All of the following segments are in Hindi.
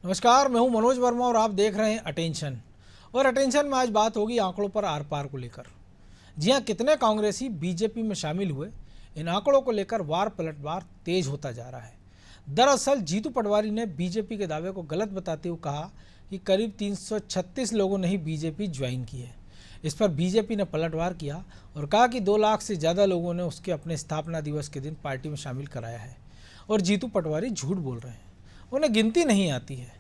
नमस्कार, मैं हूं मनोज वर्मा और आप देख रहे हैं अटेंशन। और अटेंशन में आज बात होगी आंकड़ों पर आर पार को लेकर। जी हां, कितने कांग्रेसी बीजेपी में शामिल हुए, इन आंकड़ों को लेकर वार पलटवार तेज होता जा रहा है। दरअसल जीतू पटवारी ने बीजेपी के दावे को गलत बताते हुए कहा कि करीब 336 लोगों ने ही बीजेपी ज्वाइन की है। इस पर बीजेपी ने पलटवार किया और कहा कि 2 लाख से ज़्यादा लोगों ने उसके अपने स्थापना दिवस के दिन पार्टी में शामिल कराया है और जीतू पटवारी झूठ बोल रहे हैं, उन्हें गिनती नहीं आती है।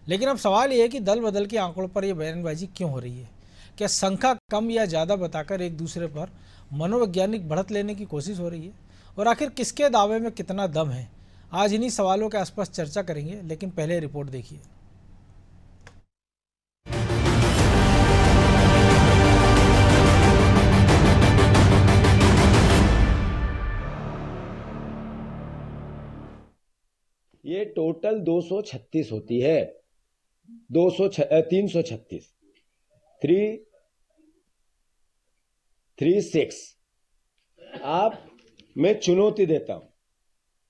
लेकिन अब सवाल ये है कि दल बदल के आंकड़ों पर यह बयानबाजी क्यों हो रही है? क्या संख्या कम या ज़्यादा बताकर एक दूसरे पर मनोवैज्ञानिक बढ़त लेने की कोशिश हो रही है? और आखिर किसके दावे में कितना दम है? आज इन्हीं सवालों के आसपास चर्चा करेंगे, लेकिन पहले रिपोर्ट देखिए। ये टोटल 236 होती है। 336 336। आप मैं चुनौती देता हूं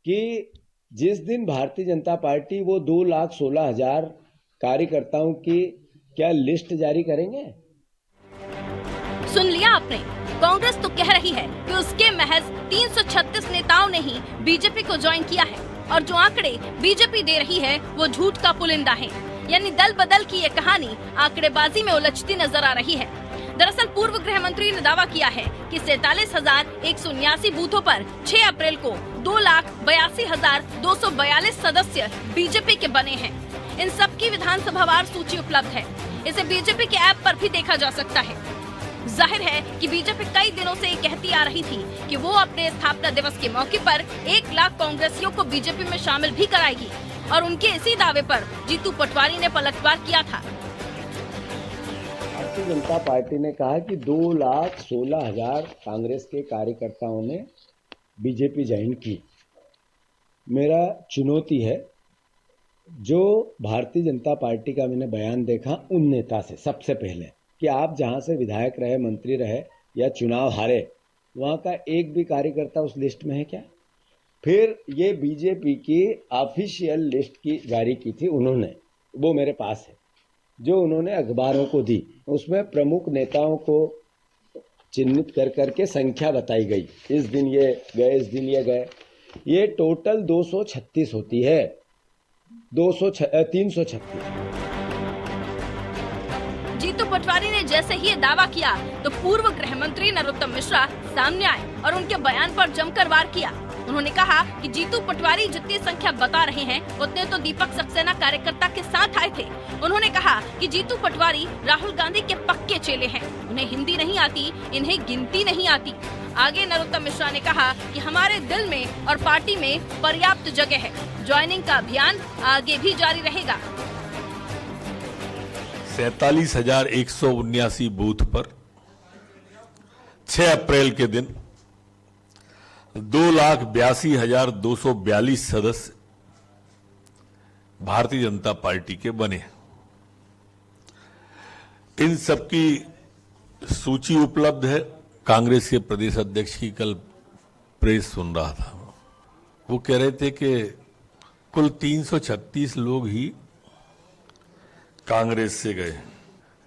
कि जिस दिन भारतीय जनता पार्टी वो 2,16,000 कार्यकर्ताओं की क्या लिस्ट जारी करेंगे? सुन लिया आपने, कांग्रेस तो कह रही है कि उसके महज 336 नेताओं ने ही बीजेपी को ज्वाइन किया है और जो आंकड़े बीजेपी दे रही है वो झूठ का पुलिंदा है। यानी दल बदल की ये कहानी आंकड़ेबाजी में उलझती नजर आ रही है। दरअसल पूर्व गृह मंत्री ने दावा किया है कि 47,179 बूथों पर 6 अप्रैल को 2,82,242 सदस्य बीजेपी के बने हैं। इन सबकी विधानसभावार सूची उपलब्ध है। इसे बीजेपी के ऐप पर भी देखा जा सकता है। जाहिर है कि बीजेपी कई दिनों से ये कहती आ रही थी कि वो अपने स्थापना दिवस के मौके पर 1 लाख कांग्रेसियों को बीजेपी में शामिल भी कराएगी और उनके इसी दावे पर जीतू पटवारी ने पलटवार किया था। भारतीय जनता पार्टी ने कहा कि 2,16,000 कांग्रेस के कार्यकर्ताओं ने बीजेपी ज्वाइन की। मेरा चुनौती है, जो भारतीय जनता पार्टी का मैंने बयान देखा उन नेता से सबसे पहले, कि आप जहां से विधायक रहे, मंत्री रहे या चुनाव हारे, वहां का एक भी कार्यकर्ता उस लिस्ट में है क्या? फिर ये बीजेपी की ऑफिशियल लिस्ट की जारी की थी उन्होंने, वो मेरे पास है, जो उन्होंने अखबारों को दी। उसमें प्रमुख नेताओं को चिन्हित कर करके संख्या बताई गई, इस दिन ये गए, इस दिन ये गए। ये टोटल 236 होती है। 336। जीतू पटवारी ने जैसे ही ये दावा किया तो पूर्व गृह मंत्री नरोत्तम मिश्रा सामने आए और उनके बयान पर जमकर वार किया। उन्होंने कहा कि जीतू पटवारी जितनी संख्या बता रहे हैं उतने तो दीपक सक्सेना कार्यकर्ता के साथ आए थे। उन्होंने कहा कि जीतू पटवारी राहुल गांधी के पक्के चेले हैं, उन्हें हिंदी नहीं आती, इन्हें गिनती नहीं आती। आगे नरोत्तम मिश्रा ने कहा कि हमारे दिल में और पार्टी में पर्याप्त जगह है, ज्वाइनिंग का अभियान आगे भी जारी रहेगा। 47,179 बूथ पर 6 अप्रैल के दिन 2,82,242 सदस्य भारतीय जनता पार्टी के बने। इन सबकी सूची उपलब्ध है। कांग्रेस के प्रदेश अध्यक्ष की कल प्रेस सुन रहा था, वो कह रहे थे कि कुल 336 लोग ही कांग्रेस से गए।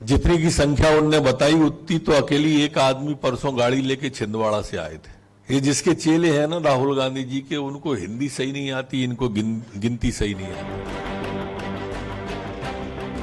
जितनी की संख्या उनने बताई उतनी तो अकेली एक आदमी परसों गाड़ी लेके छिंदवाड़ा से आए थे। ये जिसके चेले हैं ना राहुल गांधी जी के, उनको हिंदी सही नहीं आती, इनको गिनती सही नहीं आती।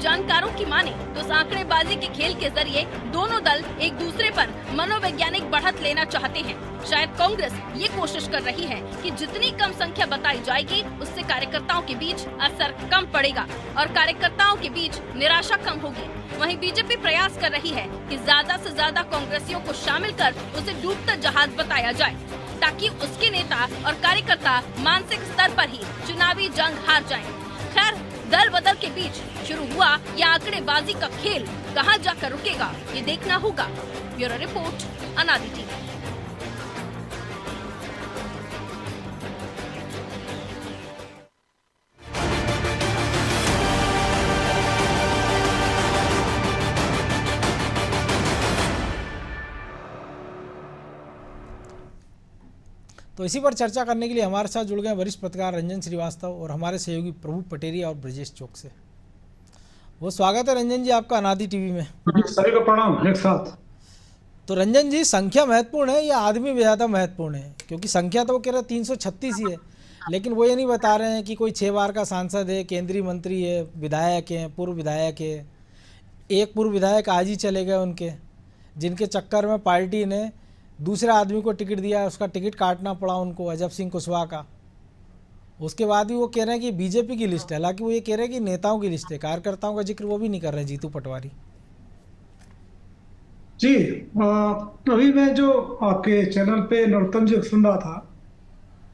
जानकारों की माने तो इस आंकड़ेबाजी के खेल के जरिए दोनों दल एक दूसरे पर मनोवैज्ञानिक बढ़त लेना चाहते हैं। शायद कांग्रेस ये कोशिश कर रही है कि जितनी कम संख्या बताई जाएगी उससे कार्यकर्ताओं के बीच असर कम पड़ेगा और कार्यकर्ताओं के बीच निराशा कम होगी। वहीं बीजेपी प्रयास कर रही है कि ज्यादा से ज्यादा कांग्रेसियों को शामिल कर उसे डूबता जहाज बताया जाए, ताकि उसके नेता और कार्यकर्ता मानसिक स्तर पर ही चुनावी जंग हार जाएं। खैर, दल बदल के बीच शुरू हुआ यह आंकड़ेबाजी का खेल कहां जाकर रुकेगा, ये देखना होगा। ब्यूरो रिपोर्ट, अनादि टीवी। तो इसी पर चर्चा करने के लिए हमारे साथ जुड़ गए वरिष्ठ पत्रकार रंजन श्रीवास्तव और हमारे सहयोगी प्रभु पटेरिया और ब्रजेश चौक से। वो स्वागत है रंजन जी आपका अनादि टीवी में। सभी को प्रणाम एक साथ। तो रंजन जी, संख्या महत्वपूर्ण है या आदमी ज़्यादा महत्वपूर्ण है? क्योंकि संख्या तो वो कह रहे 336 ही है, लेकिन वो ये नहीं बता रहे हैं कि कोई 6 बार का सांसद है, केंद्रीय मंत्री है, विधायक हैं, पूर्व विधायक है। एक पूर्व विधायक आज ही चले गए उनके, जिनके चक्कर में पार्टी ने दूसरे आदमी को टिकट दिया, उसका टिकट काटना पड़ा उनको, अजब सिंह कुशवाहा का। उसके बाद भी वो कह रहे हैं कि बीजेपी की लिस्ट है, हालांकि वो ये कह रहे हैं कि नेताओं की लिस्ट है, कार्यकर्ताओं का जिक्र वो भी नहीं कर रहे हैं जीतू पटवारी। जी अभी मैं जो आपके चैनल पे नरोत्तम जी को सुन रहा था,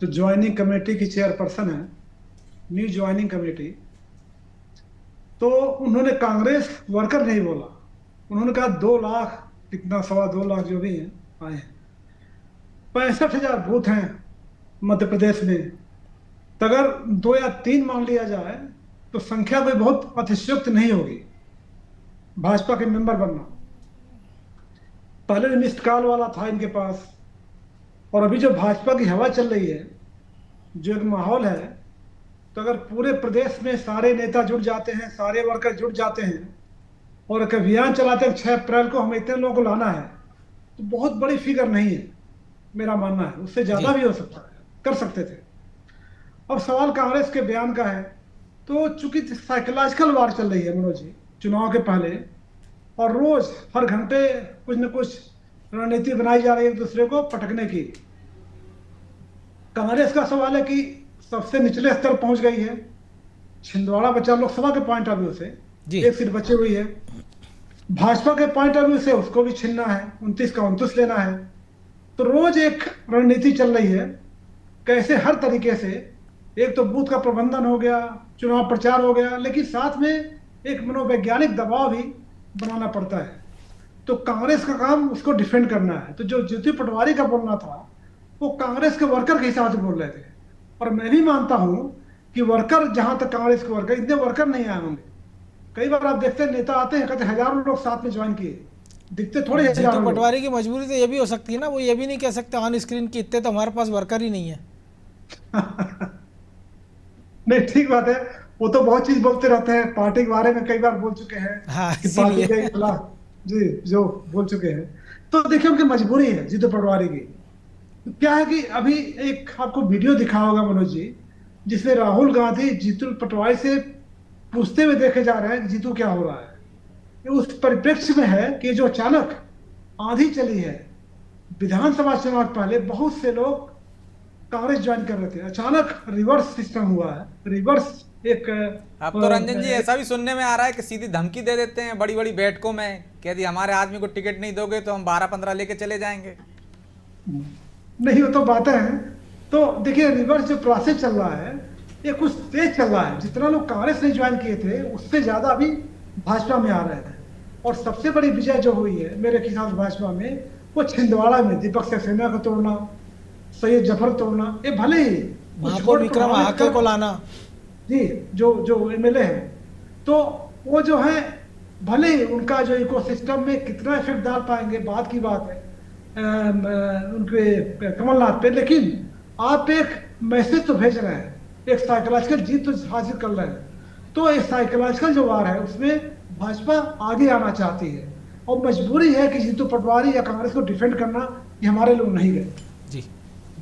जो ज्वाइनिंग कमेटी की चेयरपर्सन है, न्यू ज्वाइनिंग कमेटी, तो उन्होंने कांग्रेस वर्कर नहीं बोला, उन्होंने कहा 2 लाख कितना 2.25 लाख जो भी हैं आए हैं, 65,000 बूथ हैं मध्य प्रदेश में। तो अगर 2 या 3 मान लिया जाए तो संख्या कोई बहुत अतिशयोक्त नहीं होगी भाजपा के मेंबर बनना। पहले मिस्ड कॉल वाला था इनके पास, और अभी जो भाजपा की हवा चल रही है, जो एक माहौल है, तो अगर पूरे प्रदेश में सारे नेता जुड़ जाते हैं, सारे वर्कर जुड़ जाते हैं और एक अभियान चलाते हैं 6 अप्रैल को हमें इतने लोगों को लाना है, तो बहुत बड़ी फिगर नहीं है, मेरा मानना है। उससे ज़्यादा भी हो सकता है, कर सकते थे। अब सवाल कांग्रेस के बयान का है, तो चूंकि साइकोलॉजिकल वार चल रही है मनोज जी चुनाव के पहले, और रोज हर घंटे कुछ न कुछ रणनीति बनाई जा रही है एक दूसरे को पटकने की। कांग्रेस का सवाल है कि सबसे निचले स्तर पहुंच गई है, छिंदवाड़ा बचा लोकसभा के पॉइंट ऑफ व्यू से, एक सीट बची हुई है। भाजपा के पॉइंट ऑफ व्यू से उसको भी छीनना है, 29 का 29 लेना है। तो रोज एक रणनीति चल रही है, कैसे हर तरीके से, एक तो बूथ का प्रबंधन हो गया, चुनाव प्रचार हो गया, लेकिन साथ में एक मनोवैज्ञानिक दबाव भी बनाना पड़ता है। तो कांग्रेस का काम उसको डिफेंड करना है। तो जो जीतू पटवारी का बोलना था वो कांग्रेस के वर्कर के हिसाब से बोल रहे थे, और मैं भी मानता हूं कि वर्कर, जहां तक कांग्रेस के वर्कर, इतने वर्कर नहीं आए होंगे। कई बार आप देखते हैं नेता आते हैं, कहते हजारों लोग साथ में ज्वाइन किए, दिखते थोड़े हजारों। जीतू पटवारी की मजबूरी तो ये भी हो सकती है ना, वो ये भी नहीं कह सकते ऑन स्क्रीन कि इतने तो हमारे पास वर्कर ही नहीं है। नहीं, ठीक बात है, वो तो बहुत चीज बोलते रहते हैं, पार्टी के बारे में कई बार बोल चुके हैं। हाँ, कि पार्टी के खिलाफ जी जो बोल चुके हैं। तो देखिए उनकी मजबूरी है जीतू पटवारी की। क्या है कि अभी एक आपको वीडियो दिखा होगा मनोज जी, जिसमें राहुल गांधी जीतू पटवारी से पूछते हुए देखे जा रहे हैं कि जीतू क्या हो रहा है। ये उस परिप्रेक्ष्य में है कि जो अचानक आंधी चली है, विधानसभा चुनाव पहले बहुत से लोग कांग्रेस ज्वाइन कर रहे थे, अचानक रिवर्स सिस्टम हुआ है, रिवर्स एक। अब तो रंजन जी ऐसा भी सुनने में आ रहा है कि सीधी धमकी दे देते हैं बड़ी बड़ी बैठकों में, कह दी हमारे आदमी को टिकट नहीं दोगे तो हम 12-15 लेके चले जाएंगे। नहीं, वो तो बातें हैं। तो देखिए रिवर्स जो प्रोसेस चल रहा है ये कुछ तेज चल रहा है। जितना लोग कांग्रेस ने ज्वाइन किए थे उससे ज्यादा अभी भाजपा में आ रहे हैं। और सबसे बड़ी विजय जो हुई है मेरे ख्याल से भाजपा में, वो छिंदवाड़ा में दीपक सक्सेना को तोड़ना, सैयद जफर तोड़ना, ये भले ही विक्रम आके को लाना जी, जो एमएलए है, तो वो जो है भले ही उनका जो इकोसिस्टम में कितना इफेक्ट डाल पाएंगे बात की बात है उनके कमलनाथ पे, लेकिन आप एक मैसेज तो भेज रहे हैं, एक साइकोलॉजिकल जीत तो हासिल कर रहे हैं। तो एक साइकोलॉजिकल जो वार है उसमें भाजपा आगे आना चाहती है, और मजबूरी है कि जीतू पटवारी या कांग्रेस को डिफेंड करना कि हमारे लोग नहीं गए। जी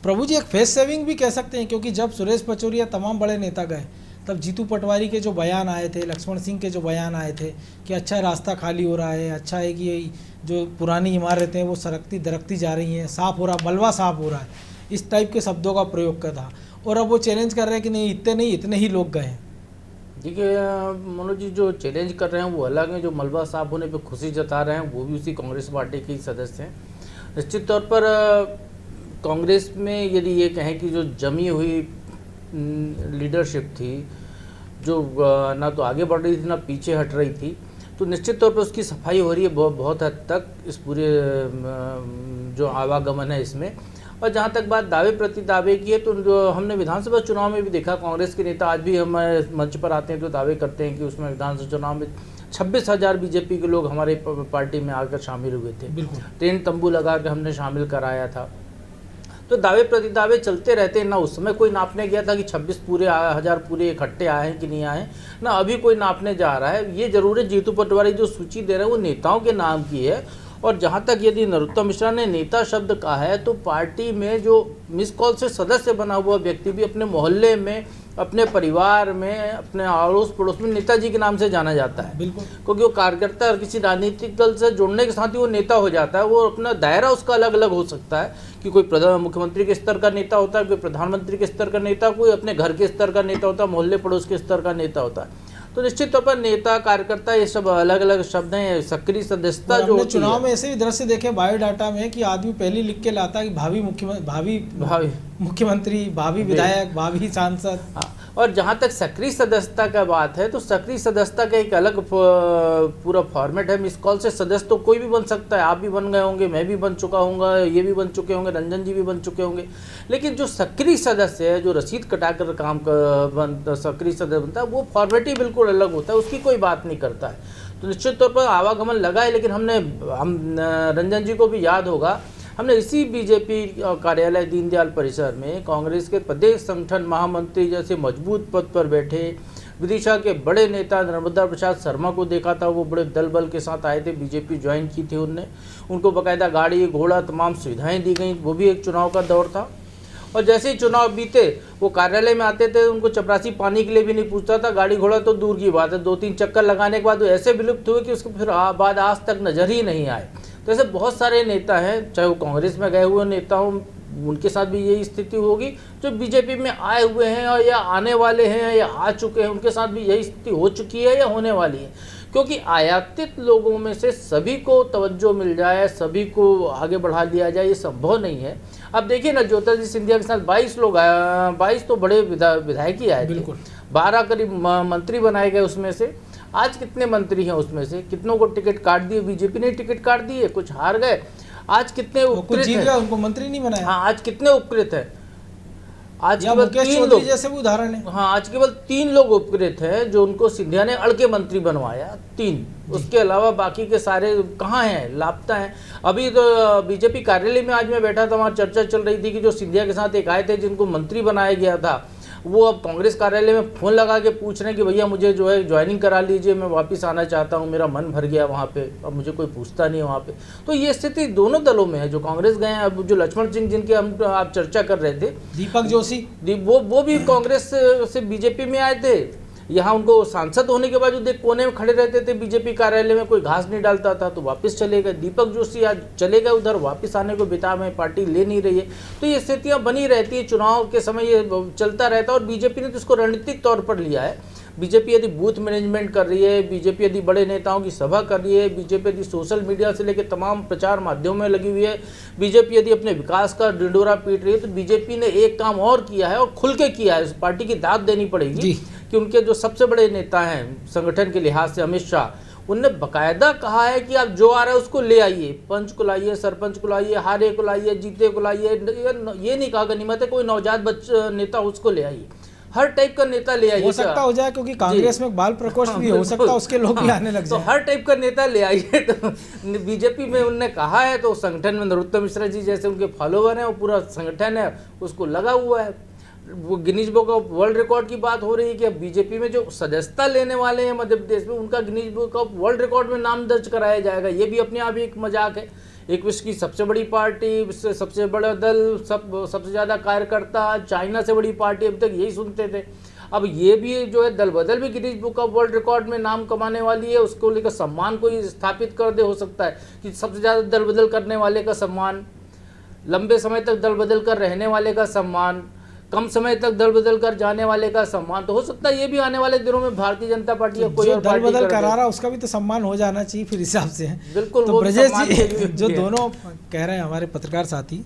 प्रभु जी, एक फेस सेविंग भी कह सकते हैं, क्योंकि जब सुरेश पचौरी तमाम बड़े नेता गए तब जीतू पटवारी के जो बयान आए थे, लक्ष्मण सिंह के जो बयान आए थे कि अच्छा रास्ता खाली हो रहा है, अच्छा है कि ये जो पुरानी इमारतें हैं वो सरकती दरकती जा रही हैं, साफ़ हो रहा, मलबा साफ़ हो रहा है, इस टाइप के शब्दों का प्रयोग कर था। और अब वो चैलेंज कर रहे हैं कि नहीं, इतने नहीं, इतने ही लोग गए हैं। देखिए मनोज जी, जो चैलेंज कर रहे हैं वो अलग है, जो मलबा साफ होने पे खुशी जता रहे हैं वो भी उसी कांग्रेस पार्टी के सदस्य हैं। निश्चित तौर पर कांग्रेस में यदि ये कहें कि जो जमी हुई लीडरशिप थी, जो ना तो आगे बढ़ रही थी ना पीछे हट रही थी, तो निश्चित तौर पर उसकी सफाई हो रही है बहुत हद तक इस पूरे जो आवागमन है इसमें। और जहाँ तक बात दावे प्रति दावे की है, तो जो हमने विधानसभा चुनाव में भी देखा, कांग्रेस के नेता आज भी हमारे मंच पर आते हैं तो दावे करते हैं कि उसमें विधानसभा चुनाव में 26,000 बीजेपी के लोग हमारे पार्टी में आकर शामिल हुए थे, टेंट तंबू लगा कर हमने शामिल कराया था। तो दावे प्रतिदावे चलते रहते हैं। ना उस समय कोई नापने गया था कि 26 पूरे हजार पूरे इकट्ठे आए हैं कि नहीं आए, ना अभी कोई नापने जा रहा है। ये जरूर है, जीतू पटवारी जो सूची दे रहे हैं वो नेताओं के नाम की है। और जहाँ तक यदि नरोत्तम मिश्रा ने नेता शब्द कहा है, तो पार्टी में जो मिस कॉल से सदस्य बना हुआ व्यक्ति भी अपने मोहल्ले में, अपने परिवार में, अपने अड़ोस पड़ोस में नेताजी के नाम से जाना जाता है। बिल्कुल, क्योंकि वो कार्यकर्ता और किसी राजनीतिक दल से जुड़ने के साथ ही वो नेता हो जाता है। वो अपना दायरा उसका अलग अलग हो सकता है कि कोई मुख्यमंत्री के स्तर का नेता होता है, कोई प्रधानमंत्री के स्तर का नेता, कोई अपने घर के स्तर का नेता होता है, मोहल्ले पड़ोस के स्तर का नेता होता है। तो निश्चित तौर पर नेता, कार्यकर्ता, ये सब अलग अलग शब्द हैं। सक्रिय सदस्यता जो होती है, चुनाव में ऐसे भी दृश्य देखे बायोडाटा में कि आदमी पहले लिख के लाता है कि भावी मुख्यमंत्री, भावी विधायक, भावी सांसद। हाँ, और जहाँ तक सक्रिय सदस्यता का बात है, तो सक्रिय सदस्यता का एक अलग पूरा फॉर्मेट है। मिस कॉल से सदस्य तो कोई भी बन सकता है, आप भी बन गए होंगे, मैं भी बन चुका हूँगा, ये भी बन चुके होंगे, रंजन जी भी बन चुके होंगे। लेकिन जो सक्रिय सदस्य है, जो रसीद कटाकर काम सक्रिय सदस्य बनता है, वो फॉर्मेट ही बिल्कुल अलग होता है, उसकी कोई बात नहीं करता है। तो निश्चित तौर पर आवागमन लगा है। लेकिन हम रंजन जी को भी याद होगा, हमने इसी बीजेपी कार्यालय दीनदयाल परिसर में कांग्रेस के प्रदेश संगठन महामंत्री जैसे मजबूत पद पर बैठे विदिशा के बड़े नेता नर्मदा प्रसाद शर्मा को देखा था। वो बड़े दल बल के साथ आए थे, बीजेपी ज्वाइन की थी उनने, उनको बाकायदा गाड़ी घोड़ा तमाम सुविधाएं दी गई। वो भी एक चुनाव का दौर था। और जैसे ही चुनाव बीते, वो कार्यालय में आते थे, उनको चपरासी पानी के लिए भी नहीं पूछता था, गाड़ी घोड़ा तो दूर की बात है। 2-3 चक्कर लगाने के बाद वो ऐसे विलुप्त हुए कि उसके फिर बाद आज तक नजर ही नहीं आए। तो ऐसे बहुत सारे नेता हैं, चाहे वो कांग्रेस में गए हुए नेता हों, उनके साथ भी यही स्थिति होगी। जो बीजेपी में आए हुए हैं और या आने वाले हैं या आ चुके हैं, उनके साथ भी यही स्थिति हो चुकी है या होने वाली है। क्योंकि आयातित लोगों में से सभी को तवज्जो मिल जाए, सभी को आगे बढ़ा लिया जाए, ये संभव नहीं है। अब देखिए ना, ज्योतिरादित्य सिंधिया के साथ 22 लोग आए, 22 तो बड़े विधायक ही आए थे, 12 करीब मंत्री बनाए गए। उसमें से आज कितने मंत्री हैं, उसमें से कितनों को टिकट काट दिए, बीजेपी ने टिकट काट दिए, कुछ हार गए। आज कितने उपकृत हैं, उनको मंत्री नहीं बनाया। हाँ, आज कितने उपकृत हैं, आज केवल 3 लोग जैसे भी उदाहरण है। हाँ, आज केवल 3 लोग उपकृत हैं जो उनको सिंधिया ने अड़ के मंत्री बनवाया, 3। उसके अलावा बाकी के सारे कहाँ हैं, लापता हैं। अभी तो बीजेपी कार्यालय में आज मैं बैठा था, वहाँ चर्चा चल रही थी कि जो सिंधिया के साथ एक आए थे जिनको मंत्री बनाया गया था, वो अब कांग्रेस कार्यालय में फ़ोन लगा के पूछ रहे हैं कि भैया मुझे जो है ज्वाइनिंग करा लीजिए, मैं वापस आना चाहता हूँ, मेरा मन भर गया वहाँ पे, अब मुझे कोई पूछता नहीं है वहाँ पे। तो ये स्थिति दोनों दलों में है। जो कांग्रेस गए हैं, अब जो लक्ष्मण सिंह जिनके हम आप चर्चा कर रहे थे, दीपक जोशी, वो भी कांग्रेस से बीजेपी में आए थे। यहाँ उनको सांसद होने के बावजूद एक कोने में खड़े रहते थे बीजेपी कार्यालय में, कोई घास नहीं डालता था, तो वापस चले गए। दीपक जोशी आज चले गए उधर, वापस आने को बेताब में, पार्टी ले नहीं रही है। तो ये स्थितियाँ बनी रहती है, चुनाव के समय ये चलता रहता है। और बीजेपी ने तो इसको रणनीतिक तौर पर लिया है। बीजेपी यदि बूथ मैनेजमेंट कर रही है, बीजेपी यदि बड़े नेताओं की सभा कर रही है, बीजेपी यदि सोशल मीडिया से लेकर तमाम प्रचार माध्यमों में लगी हुई है, बीजेपी यदि अपने विकास का डिंडोरा पीट रही है, तो बीजेपी ने एक काम और किया है और खुल के किया है। पार्टी की दाद देनी पड़ेगी कि उनके जो सबसे बड़े नेता हैं संगठन के लिहाज से, अमित शाह, उनने बकायदा कहा है कि आप जो आ रहा है उसको ले आइए, पंच को लाइए, सरपंच को लाइए, हारे को लाइए, जीते को लाइए। ये नहीं कहा गनीमत है कोई नवजात नेता उसको ले आइए, हर टाइप का नेता ले आइए। हो सकता हो जाए, क्योंकि कांग्रेस में बाल प्रकोष्ठ भी हो सकता है, उसके लोग भी आने लग जाए। तो हर टाइप का नेता ले आइए। तो बीजेपी में उनने कहा है, तो संगठन में नरोत्तम मिश्रा जी जैसे उनके फॉलोवर हैं, वो पूरा संगठन है उसको लगा हुआ है। वो Guinness book of world record की बात हो रही है कि अब बीजेपी में जो सदस्यता लेने वाले हैं मध्य प्रदेश में, उनका Guinness book of world record में नाम दर्ज कराया जाएगा। ये भी अपने आप एक मजाक है। एक विश्व की सबसे बड़ी पार्टी, सबसे बड़ा दल, सबसे ज़्यादा कार्यकर्ता, चाइना से बड़ी पार्टी, अब तक यही सुनते थे। अब ये भी जो है दल बदल भी Guinness book of world record में नाम कमाने वाली है। उसको लेकर सम्मान कोई स्थापित कर दे, हो सकता है कि सबसे ज़्यादा दल बदल करने वाले का सम्मान, लंबे समय तक दल बदल कर रहने वाले का सम्मान, कम समय तक दल बदल कर जाने वाले का सम्मान। तो हो सकता है ये भी आने वाले दिनों में भारतीय जनता पार्टी या कोई और दल पार्टी बदल करा रहा उसका भी तो सम्मान हो जाना चाहिए फिर हिसाब से। बिल्कुल। तो ब्रजेश जी, जो दोनों कह रहे हैं हमारे पत्रकार साथी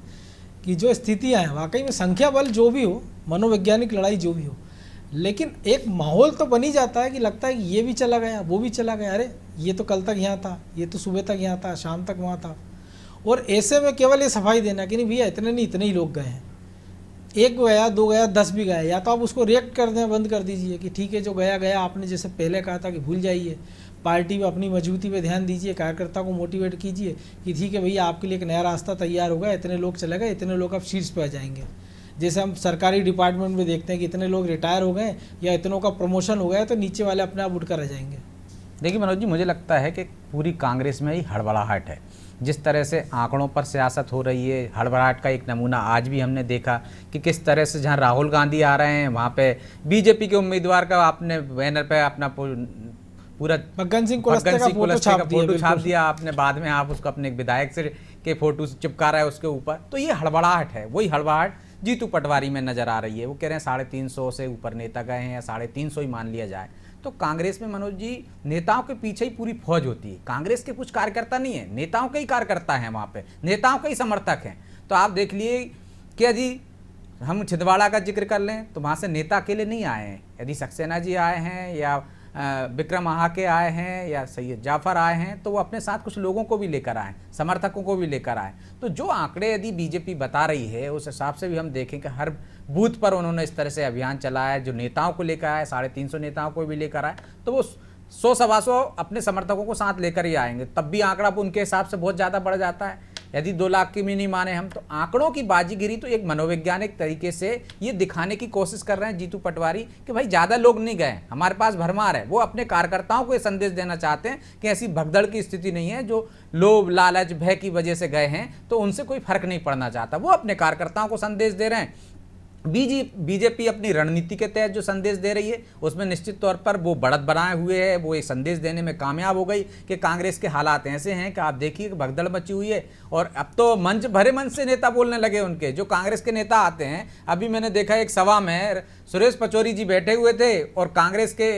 कि जो स्थितियां हैं, वाकई में संख्या बल जो भी हो, मनोवैज्ञानिक लड़ाई जो भी हो, लेकिन एक माहौल तो बन ही जाता है कि लगता है कि ये भी चला गया, वो भी चला गया, अरे ये तो कल तक यहाँ था, ये तो सुबह तक यहाँ था, शाम तक वहाँ था। और ऐसे में केवल ये सफाई देना कि नहीं भैया इतने नहीं, इतने ही लोग गए हैं, 1 गया, 2 गया, 10 भी गया, या तो आप उसको रिएक्ट कर दें, बंद कर दीजिए कि ठीक है जो गया गया, आपने जैसे पहले कहा था कि भूल जाइए, पार्टी में अपनी मजबूती पे ध्यान दीजिए, कार्यकर्ता को मोटिवेट कीजिए कि ठीक है भैया आपके लिए एक नया रास्ता तैयार होगा, इतने लोग चले गए, इतने लोग अब शीर्ष पे आ जाएंगे। जैसे हम सरकारी डिपार्टमेंट में देखते हैं कि इतने लोग रिटायर हो गए या इतनों का प्रमोशन हो गया तो नीचे वाले अपने आप उठकर रह जाएंगे। देखिए मनोज जी, मुझे लगता है कि पूरी कांग्रेस में ही हड़बड़ाहट है। जिस तरह से आंकड़ों पर सियासत हो रही है, हड़बड़ाहट का एक नमूना आज भी हमने देखा कि किस तरह से जहां राहुल गांधी आ रहे हैं वहां पे बीजेपी के उम्मीदवार का आपने बैनर पे अपना पूरा फग्गन सिंह कुलस्ते का फोटो छाप दिया आपने, बाद में आप उसको अपने एक विधायक से के फोटो चिपका रहा है उसके ऊपर। तो ये हड़बड़ाहट है, वही हड़बड़ाहट जीतू पटवारी में नजर आ रही है। वो कह रहे हैं 350 से ऊपर नेता गए हैं या 350 ही मान लिया जाए। तो कांग्रेस में मनोज जी नेताओं के पीछे ही पूरी फौज होती है। कांग्रेस के कुछ कार्यकर्ता नहीं है, नेताओं के ही कार्यकर्ता हैं वहां पे, नेताओं के ही समर्थक हैं। तो आप देख लिए कि यदि हम छिंदवाड़ा का जिक्र कर लें तो वहां से नेता अकेले नहीं आए हैं। यदि सक्सेना जी आए हैं या विक्रम आहाके आए हैं या सैयद जाफर आए हैं तो वो अपने साथ कुछ लोगों को भी लेकर आए, समर्थकों को भी लेकर आए। तो जो आंकड़े यदि बीजेपी बता रही है उस हिसाब से भी हम देखें कि हर बूथ पर उन्होंने इस तरह से अभियान चलाया है, जो नेताओं को लेकर आए, 350 नेताओं को भी लेकर आए, तो वो 100-125 अपने समर्थकों को साथ लेकर ही आएंगे। तब भी आंकड़ा उनके हिसाब से बहुत ज़्यादा बढ़ जाता है। यदि 2 लाख की भी नहीं माने हम, तो आंकड़ों की बाजीगिरी तो एक मनोवैज्ञानिक तरीके से ये दिखाने की कोशिश कर रहे हैं जीतू पटवारी कि भाई ज़्यादा लोग नहीं गए, हमारे पास भरमार है। वो अपने कार्यकर्ताओं को ये संदेश देना चाहते हैं कि ऐसी भगदड़ की स्थिति नहीं है, जो लोभ लालच भय की वजह से गए हैं तो उनसे कोई फर्क नहीं पड़ना चाहता। वो अपने कार्यकर्ताओं को संदेश दे रहे हैं। बीजेपी अपनी रणनीति के तहत जो संदेश दे रही है उसमें निश्चित तौर पर वो बढ़त बनाए हुए है, वो एक संदेश देने में कामयाब हो गई कि कांग्रेस के हालात ऐसे हैं कि आप देखिए भगदड़ मची हुई है। और अब तो मंच भरे मंच से नेता बोलने लगे उनके, जो कांग्रेस के नेता आते हैं। अभी मैंने देखा एक सभा में सुरेश पचौरी जी बैठे हुए थे और कांग्रेस के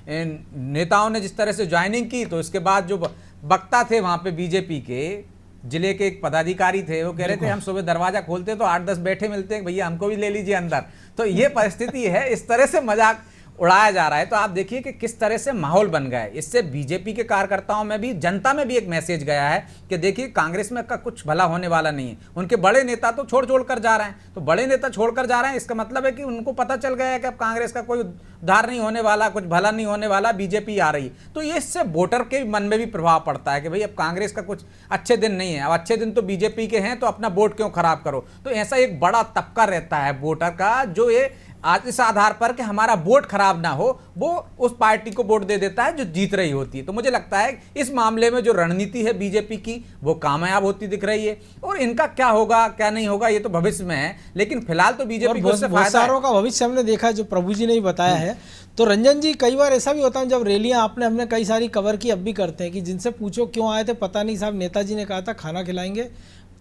नेताओं ने जिस तरह से ज्वाइनिंग की, तो इसके बाद जो वक्ता थे वहाँ पे बीजेपी के जिले के एक पदाधिकारी थे, वो कह रहे थे हम सुबह दरवाजा खोलते तो 8-10 बैठे मिलते हैं, भैया हमको भी ले लीजिए अंदर। तो ये परिस्थिति है, इस तरह से मजाक उड़ाया जा रहा है। तो आप देखिए कि किस तरह से माहौल बन गया है। इससे बीजेपी के कार्यकर्ताओं में भी, जनता में भी एक मैसेज गया है कि देखिए कांग्रेस में का कुछ भला होने वाला नहीं है। उनके बड़े नेता तो छोड़ कर जा रहे हैं, तो बड़े नेता छोड़कर जा रहे हैं, इसका मतलब है कि उनको पता चल गया है कि अब कांग्रेस का कोई उद्धार नहीं होने वाला, कुछ भला नहीं होने वाला, बीजेपी आ रही। तो ये इससे वोटर के मन में भी प्रभाव पड़ता है कि भाई अब कांग्रेस का कुछ अच्छे दिन नहीं है, अब अच्छे दिन तो बीजेपी के हैं, तो अपना वोट क्यों खराब करो। तो ऐसा एक बड़ा तबका रहता है वोटर का, जो ये आज इस आधार पर कि हमारा वोट खराब ना हो, वो उस पार्टी को वोट दे देता है जो जीत रही होती है। तो मुझे लगता है इस मामले में जो रणनीति है बीजेपी की वो कामयाब होती दिख रही है। और इनका क्या होगा क्या नहीं होगा ये तो भविष्य में है, लेकिन फिलहाल तो बीजेपी को फायदा है। का भविष्य हमने देखा, जो प्रभु जी ने ही बताया है। तो रंजन जी, कई बार ऐसा भी होता है जब रैलियां हमने कई सारी कवर की, अब भी करते हैं कि जिनसे पूछो क्यों आए थे, पता नहीं साहब, नेताजी ने कहा था खाना खिलाएंगे,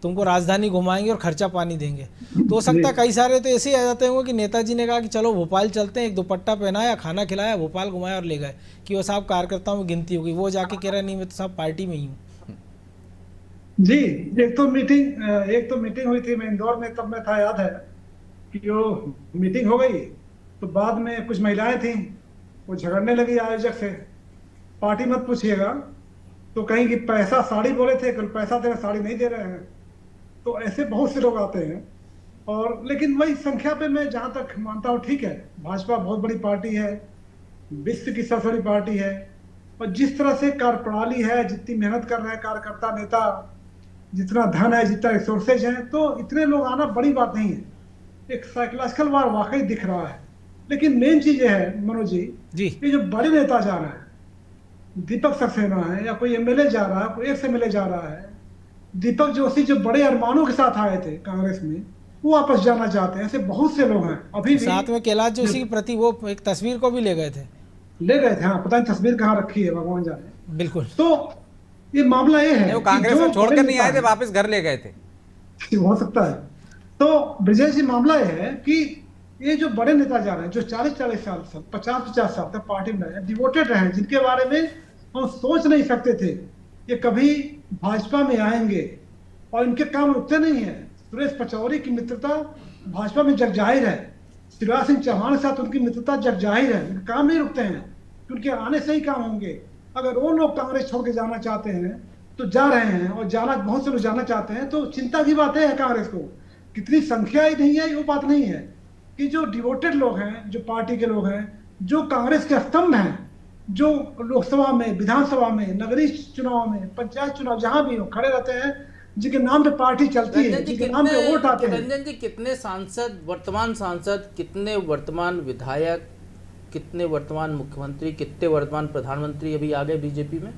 तुमको राजधानी घुमाएंगे और खर्चा पानी देंगे। तो हो सकता है कई सारे तो ऐसे ही आ जाते होंगे कि नेताजी ने कहा कि चलो भोपाल चलते हैं, एक दुपट्टा पहनाया, खाना खिलाया, भोपाल घुमाया और ले गए, कि वो साहब कार्यकर्ताओं में गिनती होगी। वो जाके कह रहा नहीं मैं तो साहब पार्टी में ही हूँ। जी, एक तो मीटिंग हुई थी, मैं इंदौर में तब मैं था, याद है कि वो मीटिंग हो गई तो बाद में कुछ महिलाएं थी, वो झगड़ने लगी आयोजक से, पार्टी मत पूछिएगा, तो कहीं कि पैसा, साड़ी बोले थे, कल पैसा दे रहे, साड़ी नहीं दे रहे हैं। तो ऐसे बहुत से लोग आते हैं। और लेकिन वही संख्या पे मैं जहां तक मानता हूँ, ठीक है, भाजपा बहुत बड़ी पार्टी है, विश्व की सबसे बड़ी पार्टी है, और जिस तरह से कार्यप्रणाली है, जितनी मेहनत कर रहे हैं कार्यकर्ता नेता, जितना धन है, जितना रिसोर्सेज है, तो इतने लोग आना बड़ी बात नहीं है। एक साइकोलॉजिकल वार वाकई दिख रहा है। लेकिन मेन चीज है मनोज जी, ये जो बड़े नेता जा रहे हैं, दीपक सक्सेना है या कोई एमएलए जा रहा है, कोई एक्स एमएलए जा रहा है, दीपक जोशी जो बड़े अरमानों के साथ आए थे कांग्रेस में, वो वापस जाना चाहते हैं। ऐसे बहुत से लोग हैं। अभी साथ में कैलाश जोशी की प्रति वो एक तस्वीर को भी ले गए थे। हाँ, पता नहीं तस्वीर कहाँ रखी है, भगवान जाने। बिल्कुल। तो ये मामला ये है, वो कांग्रेस में छोड़कर नहीं आए थे, वापस घर ले गए थे, हो सकता है। तो ब्रिजेश जी, मामला ये है कि ये जो बड़े नेता जा रहे हैं, जो 40-40 साल, 50-50 साल तक पार्टी में रहे, डिवोटेड रहे, जिनके बारे में हम सोच नहीं सकते थे कि कभी भाजपा में आएंगे, और इनके काम रुकते नहीं है। सुरेश पचौरी की मित्रता भाजपा में जग जाहिर है, शिवराज सिंह चौहान के साथ उनकी मित्रता जग जाहिर है, उनके काम नहीं रुकते हैं, उनके आने से ही काम होंगे। अगर वो लोग कांग्रेस छोड़ के जाना चाहते हैं तो जा रहे हैं, और जाना, बहुत से लोग जाना चाहते हैं, तो चिंता की बात है कांग्रेस को। कितनी संख्या ही नहीं है वो बात नहीं है, कि जो डिवोटेड लोग हैं, जो पार्टी के लोग हैं, जो कांग्रेस के स्तंभ हैं, जो लोकसभा में, विधानसभा में, नगरीय चुनाव में, पंचायत चुनाव, जहां भी हो खड़े रहते हैं, जिनके नाम पे पार्टी चलती है, जिनके नाम पे वोट आते हैं। रंजन जी, कितने सांसद, वर्तमान सांसद, कितने वर्तमान विधायक, कितने वर्तमान मुख्यमंत्री, कितने वर्तमान प्रधानमंत्री अभी आ गए बीजेपी में?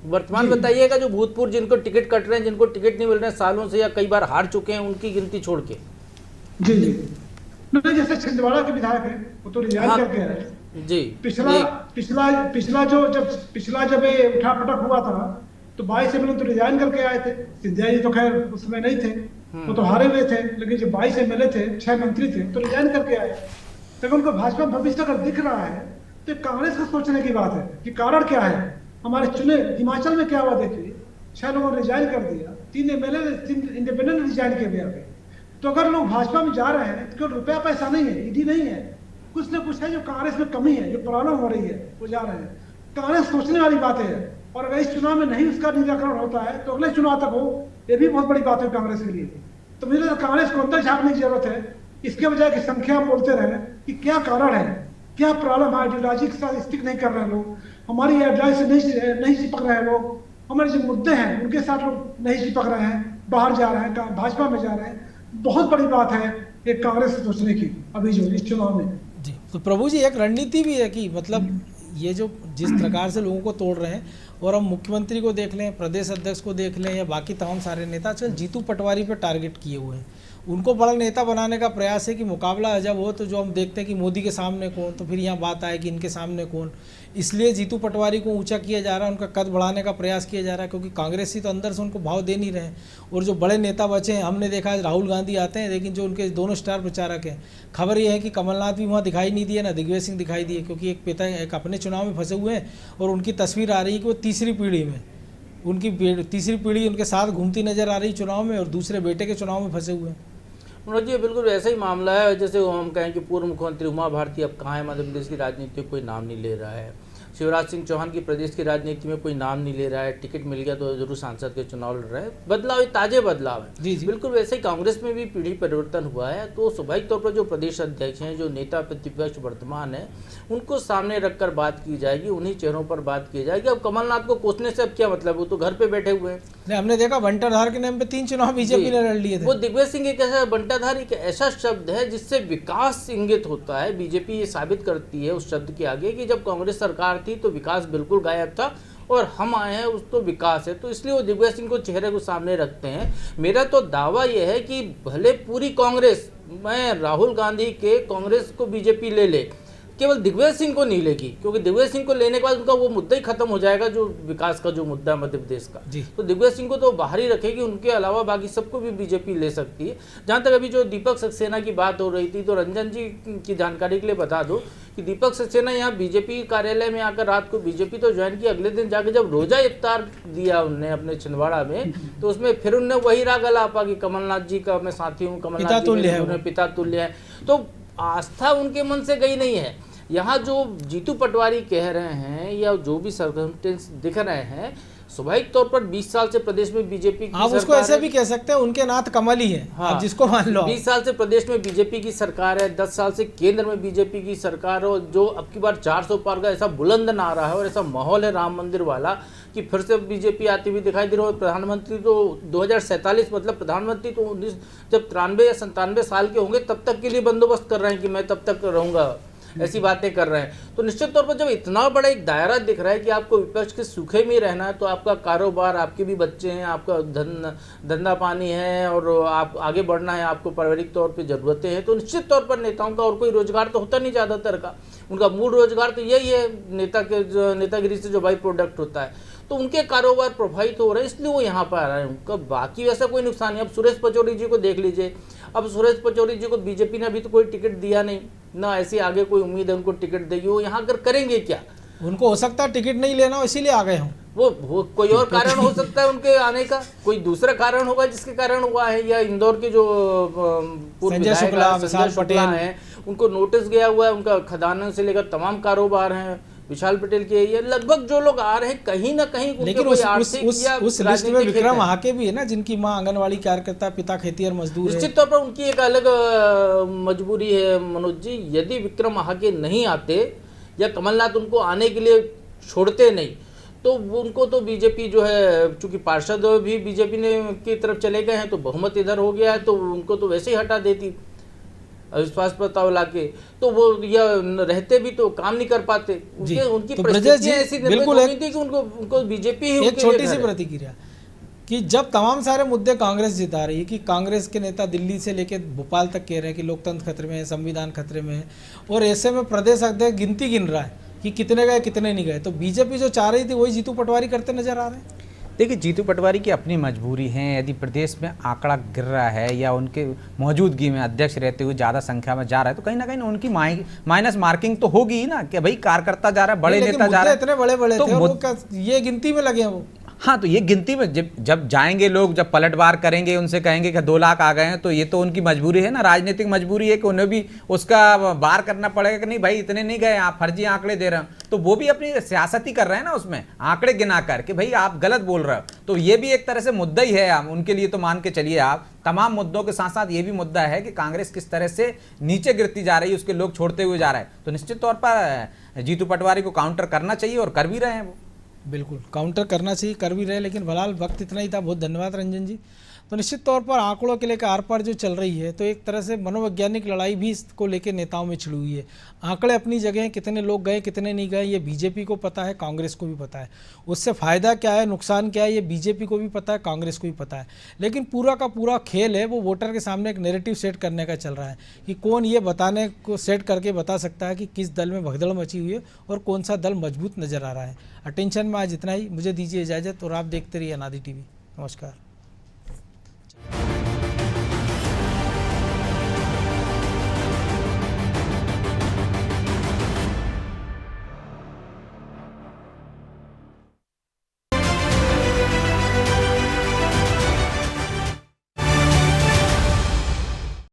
वर्तमान बताइएगा, जो भूतपूर्व जिनको टिकट कट रहे हैं, जिनको टिकट नहीं मिल रहे हैं सालों से या कई बार हार चुके हैं, उनकी गिनती छोड़ के। जी जी, नहीं, जैसे छिंदवाड़ा के विधायक हैं, वो तो रिजाइन करके आए जी। पिछला जब ये उठा पटक हुआ था तो 22 एमएलए तो रिजाइन करके आए थे। सिंधिया जी तो खैर उसमें नहीं थे, वो तो हारे हुए थे, लेकिन जो 22 एमएलए थे, 6 मंत्री थे, तो रिजाइन करके आए। लेकिन उनको भाजपा भविष्य अगर दिख रहा है तो कांग्रेस को सोचने की बात है कि कारण क्या है। हमारे चुने हिमाचल में क्या हुआ देखिए, 6 लोगों ने रिजाइन कर दिया, 3 इंडिपेंडेंट रिजाइन किए गए। तो अगर लोग भाजपा में जा रहे हैं तो केवल रुपया पैसा नहीं है, ईडी नहीं है, कुछ ना कुछ है जो कांग्रेस में कमी है, जो प्रॉब्लम हो रही है, वो जा रहे हैं। कांग्रेस सोचने वाली बातें है, और अगर इस चुनाव में नहीं उसका निराकरण होता है तो अगले चुनाव तक हो, ये भी बहुत बड़ी बात है कांग्रेस के लिए। तो मुझे लगता है कांग्रेस को अंदर झांकने की जरूरत है, इसके बजाय की संख्या बोलते रहे कि क्या कारण है, क्या प्रॉब्लम है। आइडियोलॉजी के साथ स्टिक नहीं कर रहे लोग, हमारी आइडियोलॉजी से नहीं चिपक रहे हैं लोग, हमारे जो मुद्दे हैं उनके साथ लोग नहीं चिपक रहे हैं, बाहर जा रहे हैं, भाजपा में जा रहे हैं। बहुत बड़ी बात है एक कांग्रेस से सोचने की अभी जो इस चुनाव में। जी, तो प्रभु जी एक रणनीति भी है कि मतलब ये जो जिस प्रकार से लोगों को तोड़ रहे हैं, और हम मुख्यमंत्री को देख लें, प्रदेश अध्यक्ष को देख लें, या बाकी तमाम सारे नेता आजकल जीतू पटवारी पर टारगेट किए हुए हैं। उनको बड़ा नेता बनाने का प्रयास है कि मुकाबला जब हो तो जो हम देखते हैं कि मोदी के सामने कौन, तो फिर यहाँ बात आए कि इनके सामने कौन। इसलिए जीतू पटवारी को ऊंचा किया जा रहा है, उनका कद बढ़ाने का प्रयास किया जा रहा है, क्योंकि कांग्रेसी तो अंदर से उनको भाव दे नहीं रहे हैं। और जो बड़े नेता बचे हैं, हमने देखा है राहुल गांधी आते हैं, लेकिन जो उनके दोनों स्टार प्रचारक हैं, खबर यह है कि कमलनाथ भी वहाँ दिखाई नहीं दिए, ना दिग्विजय सिंह दिखाई दिए, क्योंकि एक अपने चुनाव में फंसे हुए हैं, और उनकी तस्वीर आ रही है कि वो तीसरी पीढ़ी में, उनकी तीसरी पीढ़ी उनके साथ घूमती नजर आ रही चुनाव में, और दूसरे बेटे के चुनाव में फंसे हुए हैं। मनोज जी, बिल्कुल वैसा ही मामला है जैसे हम कहें कि पूर्व मुख्यमंत्री उमा भारती अब कहाँ है, मध्य प्रदेश की राजनीति में कोई नाम नहीं ले रहा है। शिवराज सिंह चौहान की प्रदेश की राजनीति में कोई नाम नहीं ले रहा है, टिकट मिल गया तो जरूर सांसद के चुनाव लड़ रहे हैं। बदलाव, ताजे बदलाव है। जी जी, बिल्कुल वैसे ही कांग्रेस में भी पीढ़ी परिवर्तन हुआ है। तो स्वाभाविक तौर पर जो प्रदेश अध्यक्ष हैं, जो नेता प्रतिपक्ष वर्तमान है, उनको सामने रखकर बात की जाएगी, उन्हीं चेहरों पर बात की जाएगी। अब कमलनाथ को कोसने से अब क्या मतलब, वो तो घर पे बैठे हुए हैं। हमने देखा बंटाधार के नाम पे 3 चुनाव बीजेपी ने लड़ लिए थे। वो दिग्विजय सिंह एक ऐसा, बंटाधार एक ऐसा शब्द है जिससे विकास इंगित होता है। बीजेपी ये साबित करती है उस शब्द के आगे कि जब कांग्रेस सरकार थी तो विकास बिल्कुल गायब था, और हम आए हैं उस तो विकास है। तो इसलिए वो दिग्विजय सिंह को चेहरे को सामने रखते हैं। मेरा तो दावा यह है कि भले पूरी कांग्रेस में राहुल गांधी के कांग्रेस को बीजेपी ले ले, केवल दिग्विजय सिंह को नहीं लेगी, क्योंकि दिग्विजय सिंह को लेने के बाद उनका वो मुद्दा ही खत्म हो जाएगा जो विकास का जो मुद्दा है मध्य प्रदेश का। तो दिग्विजय सिंह को तो बाहर ही रखेगी, उनके अलावा बाकी सबको भी बीजेपी ले सकती है। जहाँ तक अभी जो दीपक सक्सेना की बात हो रही थी, तो रंजन जी की जानकारी के लिए बता दो कि दीपक सक्सेना यहाँ बीजेपी कार्यालय में आकर रात को बीजेपी तो ज्वाइन की, अगले दिन जाकर जब रोजा इफ्तार दिया उनने अपने छिंदवाड़ा में, तो उसमें फिर उनने वही राग अलापा कि कमलनाथ जी का मैं साथी हूँ, कमलनाथ जी पिता तुल्य है। तो आस्था उनके मन से गई नहीं है। यहाँ जो जीतू पटवारी कह रहे हैं या जो भी सर्कमस्टेंस दिख रहे हैं, स्वाभाविक तौर पर 20 साल से प्रदेश में बीजेपी की आप उसको ऐसे भी कह सकते हैं, उनके नाथ कमल ही है। हाँ, आप जिसको मान लो। 20 साल से प्रदेश में बीजेपी की सरकार है, 10 साल से केंद्र में बीजेपी की सरकार हो, जो अब की बार 400 पार का ऐसा बुलंद नारा है और ऐसा माहौल है राम मंदिर वाला कि फिर से बीजेपी आती हुई दिखाई दे रही है। प्रधानमंत्री तो 2047 मतलब प्रधानमंत्री तो जब 93 या 97 साल के होंगे तब तक के लिए बंदोबस्त कर रहे हैं कि मैं तब तक रहूंगा, ऐसी बातें कर रहे हैं। तो निश्चित तौर पर जब इतना बड़ा एक दायरा दिख रहा है कि आपको विपक्ष के सूखे में रहना है, तो आपका कारोबार, आपके भी बच्चे हैं, आपका धंधा पानी है और आप आगे बढ़ना है, आपको पारिवारिक तौर पे ज़रूरतें हैं, तो निश्चित तौर पर नेताओं का और कोई रोजगार तो होता नहीं ज़्यादातर का। उनका मूल रोजगार तो यही है, नेतागिरी से जो बाई प्रोडक्ट होता है। तो उनके कारोबार प्रभावित हो रहे हैं, इसलिए वो यहाँ पर आ रहे हैं। उनका बाकी वैसा कोई नुकसान नहीं। अब सुरेश पचौरी जी को देख लीजिए, अब सुरेश पचौरी जी को बीजेपी ने अभी तो कोई टिकट दिया नहीं, ना ऐसी आगे कोई उम्मीद है उनको टिकट देगी। वो यहाँ कर करेंगे क्या? उनको हो सकता है टिकट नहीं लेना हो, इसीलिए आ गए हों। वो कोई और कारण हो सकता है उनके आने का, कोई दूसरा कारण होगा जिसके कारण हुआ है। या इंदौर के जो पूर्व संजय शुक्ला हैं, उनको नोटिस गया हुआ है, उनका खदानों से लेकर तमाम कारोबार हैं। विशाल पटेल के ये लगभग जो लोग आ रहे हैं कहीं ना कहीं, लेकिन उस लिस्ट में विक्रम हाके भी है ना, जिनकी माँ आंगनवाड़ी कार्यकर्ता, पिता खेतीहर मजदूर है। निश्चित तौर पर उनकी एक अलग मजबूरी है मनोज जी। यदि विक्रम हाके नहीं आते या कमलनाथ उनको आने के लिए छोड़ते नहीं, तो उनको तो बीजेपी जो है, चूंकि पार्षद भी बीजेपी ने की तरफ चले गए हैं तो बहुमत इधर हो गया है, तो उनको तो वैसे ही हटा देती अविश्वास प्रस्ताव लाके, तो वो या रहते भी तो काम नहीं कर पाते। उनकी तो परिस्थितियां ऐसी बिल्कुल निर्मित हो गई थी कि उनको बीजेपी ही एक छोटी सी प्रतिक्रिया कि जब तमाम सारे मुद्दे कांग्रेस जिता रही है, कि कांग्रेस के नेता दिल्ली से लेकर भोपाल तक कह रहे हैं कि लोकतंत्र खतरे में है, संविधान खतरे में है, और ऐसे में प्रदेश अध्यक्ष गिनती गिन रहा है कि कितने गए कितने नहीं गए, तो बीजेपी जो चाह रही थी वही जीतू पटवारी करते नजर आ रहे हैं। देखिए, जीतू पटवारी की अपनी मजबूरी है। यदि प्रदेश में आंकड़ा गिर रहा है या उनके मौजूदगी में अध्यक्ष रहते हुए ज़्यादा संख्या में जा रहा है, तो कहीं ना कहीं उनकी माइनस मार्किंग तो होगी ही ना, कि भाई कार्यकर्ता जा रहा है, बड़े नेता जा रहा है, इतने बड़े बड़े तो थे, वो क्या ये गिनती में लगे हैं वो? हाँ, तो ये गिनती में जब जाएंगे लोग, जब पलटवार करेंगे, उनसे कहेंगे कि 2 लाख आ गए हैं, तो ये तो उनकी मजबूरी है ना, राजनीतिक मजबूरी है कि उन्हें भी उसका बार करना पड़ेगा कि नहीं भाई इतने नहीं गए, आप फर्जी आंकड़े दे रहे हो। तो वो भी अपनी सियासत ही कर रहे हैं ना, उसमें आंकड़े गिना कर कि भाई आप गलत बोल रहे हो। तो ये भी एक तरह से मुद्दा ही है उनके लिए, तो मान के चलिए आप। तमाम मुद्दों के साथ साथ ये भी मुद्दा है कि कांग्रेस किस तरह से नीचे गिरती जा रही है, उसके लोग छोड़ते हुए जा रहे हैं। तो निश्चित तौर पर जीतू पटवारी को काउंटर करना चाहिए और कर भी रहे हैं वो। बिल्कुल काउंटर करना चाहिए, कर भी रहे, लेकिन फिलहाल वक्त इतना ही था। बहुत धन्यवाद रंजन जी। तो निश्चित तौर पर आंकड़ों के लेकर आर पार जो चल रही है, तो एक तरह से मनोवैज्ञानिक लड़ाई भी इसको लेकर नेताओं में छिड़ी हुई है। आंकड़े अपनी जगह हैं, कितने लोग गए कितने नहीं गए ये बीजेपी को पता है, कांग्रेस को भी पता है। उससे फ़ायदा क्या है नुकसान क्या है ये बीजेपी को भी पता है, कांग्रेस को भी पता है। लेकिन पूरा का पूरा खेल है वो वोटर के सामने एक नैरेटिव सेट करने का चल रहा है कि कौन ये बताने को सेट करके बता सकता है कि किस दल में भगदड़ मची हुई है और कौन सा दल मजबूत नज़र आ रहा है। अटेंशन में आज इतना ही, मुझे दीजिए इजाज़त और आप देखते रहिए अनादि टीवी। नमस्कार।